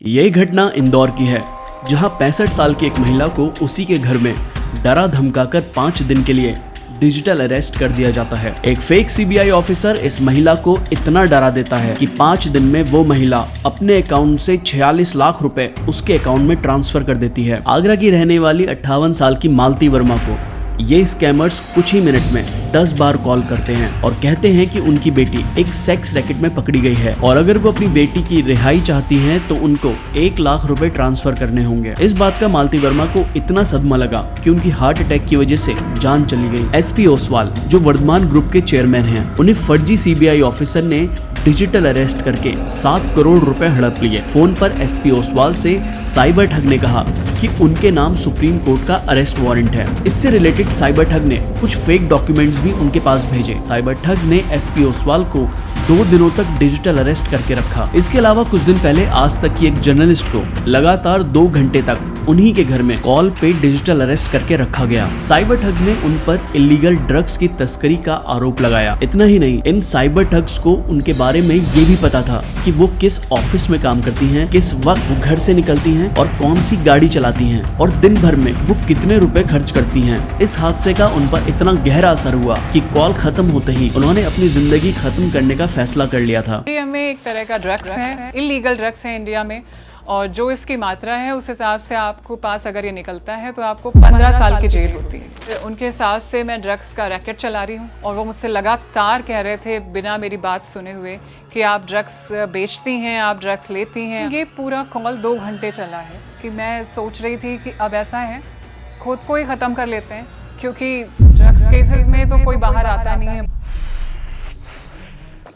ये घटना इंदौर की है, जहां 65 साल की एक महिला को उसी के घर में डरा धमकाकर 5 दिन के लिए डिजिटल अरेस्ट कर दिया जाता है। एक फेक सीबीआई ऑफिसर इस महिला को इतना डरा देता है कि 5 दिन में वो महिला अपने अकाउंट से 46 लाख रुपए उसके अकाउंट में ट्रांसफर कर देती है। आगरा की रहने वाली 58 साल की मालती वर्मा को ये स्कैमर्स कुछ ही मिनट में 10 बार कॉल करते हैं और कहते हैं कि उनकी बेटी एक सेक्स रैकेट में पकड़ी गई है और अगर वो अपनी बेटी की रिहाई चाहती हैं तो उनको 1 लाख रुपए ट्रांसफर करने होंगे। इस बात का मालती वर्मा को इतना सदमा लगा कि उनकी हार्ट अटैक की वजह से जान चली गई। एसपी ओसवाल, जो वर्धमान ग्रुप के चेयरमैन हैं, उन्हें फर्जी सीबीआई ऑफिसर ने डिजिटल अरेस्ट करके 7 करोड़ रुपए हड़प लिए। फोन पर एसपी ओसवाल से साइबर ठग ने कहा कि उनके नाम सुप्रीम कोर्ट का अरेस्ट वारंट है। इससे रिलेटेड साइबर ठग ने कुछ फेक डॉक्यूमेंट्स भी उनके पास भेजे। साइबर ठग्स ने एसपी ओसवाल को 2 दिनों तक डिजिटल अरेस्ट करके रखा। इसके अलावा कुछ दिन पहले आज तक की एक जर्नलिस्ट को लगातार 2 घंटे तक उन्हीं के घर में कॉल पे डिजिटल अरेस्ट करके रखा गया। साइबर ठग्स ने उन पर इलीगल ड्रग्स की तस्करी का आरोप लगाया। इतना ही नहीं, इन साइबर ठग्स को उनके बारे में ये भी पता था कि वो किस ऑफिस में काम करती हैं, किस वक्त वो घर से निकलती हैं और कौन सी गाड़ी चलाती हैं और दिन भर में वो कितने रुपए खर्च करती हैं। इस हादसे का उन पर इतना गहरा असर हुआ कि कॉल खत्म होते ही उन्होंने अपनी जिंदगी खत्म करने का फैसला कर लिया था। इंडिया में एक तरह का ड्रग्स है, इलीगल ड्रग्स है इंडिया में, और जो इसकी मात्रा है उस हिसाब से आपको पास अगर ये निकलता है तो आपको 15 साल की जेल होती है। उनके हिसाब से मैं ड्रग्स का रैकेट चला रही हूँ और वो मुझसे लगातार कह रहे थे बिना मेरी बात सुने हुए कि आप ड्रग्स बेचती हैं, आप ड्रग्स लेती हैं। ये पूरा कॉल 2 घंटे चला है कि मैं सोच रही थी कि अब ऐसा है खुद को ही ख़त्म कर लेते हैं, क्योंकि ड्रग्स केसेस में तो कोई बाहर आता नहीं है।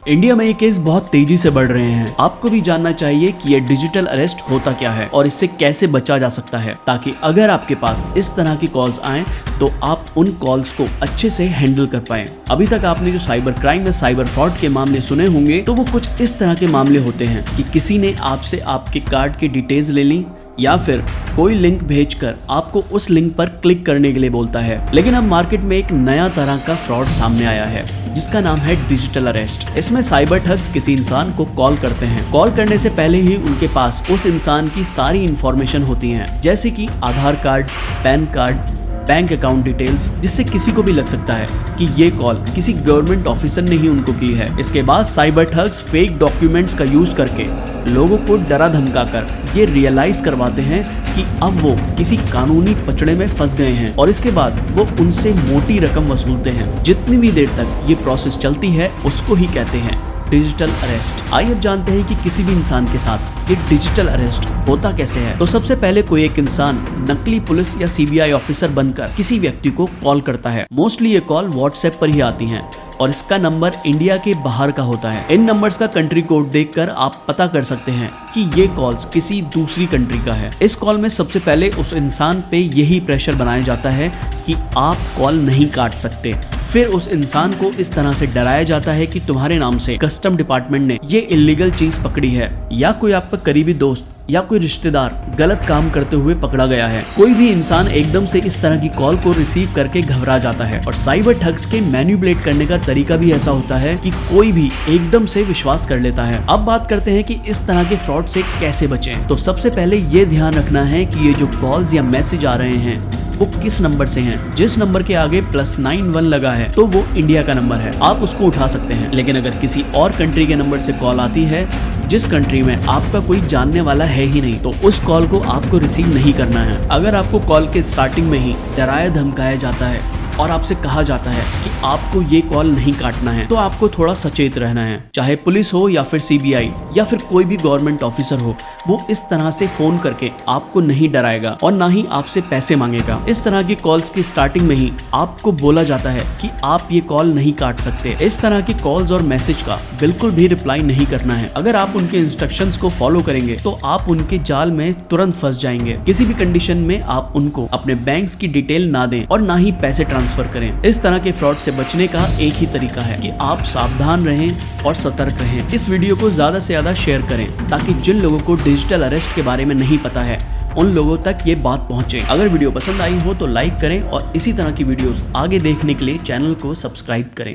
इंडिया में ये केस बहुत तेजी से बढ़ रहे हैं। आपको भी जानना चाहिए कि ये डिजिटल अरेस्ट होता क्या है और इससे कैसे बचा जा सकता है, ताकि अगर आपके पास इस तरह की कॉल्स आएं तो आप उन कॉल्स को अच्छे से हैंडल कर पाएं। अभी तक आपने जो साइबर क्राइम या साइबर फ्रॉड के मामले सुने होंगे तो वो कुछ इस तरह के मामले होते हैं कि किसी ने आपसे आपके कार्ड की डिटेल्स ले ली या फिर कोई लिंक भेजकर आपको उस लिंक पर क्लिक करने के लिए बोलता है। लेकिन अब मार्केट में एक नया तरह का फ्रॉड सामने आया है जिसका नाम है डिजिटल अरेस्ट। इसमें साइबर ठग्स किसी इंसान को कॉल करते हैं। कॉल करने से पहले ही उनके पास उस इंसान की सारी इंफॉर्मेशन होती है, जैसे कि Aadhaar card, PAN card, bank account details, जिससे किसी को भी लग सकता है कि ये कॉल किसी गवर्नमेंट ऑफिसर ने ही उनको की है। इसके बाद साइबर ठग्स फेक डॉक्यूमेंट्स का यूज करके लोगों को डरा धमकाकर ये रियलाइज करवाते हैं कि अब वो किसी कानूनी पचड़े में फंस गए हैं और इसके बाद वो उनसे मोटी रकम वसूलते हैं। जितनी भी देर तक ये प्रोसेस चलती है उसको ही कहते हैं डिजिटल अरेस्ट। आइए अब जानते हैं कि किसी भी इंसान के साथ ये डिजिटल अरेस्ट होता कैसे है। तो सबसे पहले कोई एक इंसान नकली पुलिस या सीबीआई ऑफिसर बनकर किसी व्यक्ति को कॉल करता है। मोस्टली ये कॉल व्हाट्सएप पर ही आती हैं और इसका नंबर इंडिया के बाहर का होता है। इन नंबर्स का कंट्री कोड देखकर आप पता कर सकते हैं कि ये कॉल्स किसी दूसरी कंट्री का है। इस कॉल में सबसे पहले उस इंसान पे यही प्रेशर बनाया जाता है कि आप कॉल नहीं काट सकते। फिर उस इंसान को इस तरह से डराया जाता है कि तुम्हारे नाम से कस्टम डिपार्टमेंट ने ये इलीगल चीज पकड़ी है या कोई आपका करीबी दोस्त या कोई रिश्तेदार गलत काम करते हुए पकड़ा गया है। कोई भी इंसान एकदम से इस तरह की कॉल को रिसीव करके घबरा जाता है और साइबर ठग्स के मैनिपुलेट करने का तरीका भी ऐसा होता है कि कोई भी एकदम से विश्वास कर लेता है। अब बात करते हैं कि इस तरह के फ्रॉड से कैसे बचें। तो सबसे पहले ये ध्यान रखना है कि ये जो कॉल्स या मैसेज आ रहे हैं वो किस नंबर से हैं। जिस नंबर के आगे +91 लगा है तो वो इंडिया का नंबर है, आप उसको उठा सकते हैं। लेकिन अगर किसी और कंट्री के नंबर से कॉल आती है जिस कंट्री में आपका कोई जानने वाला है ही नहीं, तो उस कॉल को आपको रिसीव नहीं करना है। अगर आपको कॉल के स्टार्टिंग में ही डराया धमकाया जाता है और आपसे कहा जाता है कि आपको ये कॉल नहीं काटना है, तो आपको थोड़ा सचेत रहना है। चाहे पुलिस हो या फिर सीबीआई या फिर कोई भी गवर्नमेंट ऑफिसर हो, वो इस तरह से फोन करके आपको नहीं डराएगा और ना ही आपसे पैसे मांगेगा। इस तरह की कॉल्स की स्टार्टिंग में ही आपको बोला जाता है कि आप ये कॉल नहीं काट सकते। इस तरह की कॉल्स और मैसेज का बिल्कुल भी रिप्लाई नहीं करना है। अगर आप उनके इंस्ट्रक्शंस को फॉलो करेंगे तो आप उनके जाल में तुरंत फंस जाएंगे। किसी भी कंडीशन में आप उनको अपने बैंक्स की डिटेल ना दें और ना ही पैसे ट्रांसफर करें। इस तरह के फ्रॉड से बचने का एक ही तरीका है कि आप सावधान रहें और सतर्क रहें। इस वीडियो को ज्यादा से ज्यादा शेयर करें ताकि जिन लोगों को डिजिटल अरेस्ट के बारे में नहीं पता है उन लोगों तक ये बात पहुंचे। अगर वीडियो पसंद आई हो तो लाइक करें और इसी तरह की वीडियोस आगे देखने के लिए चैनल को सब्सक्राइब करें।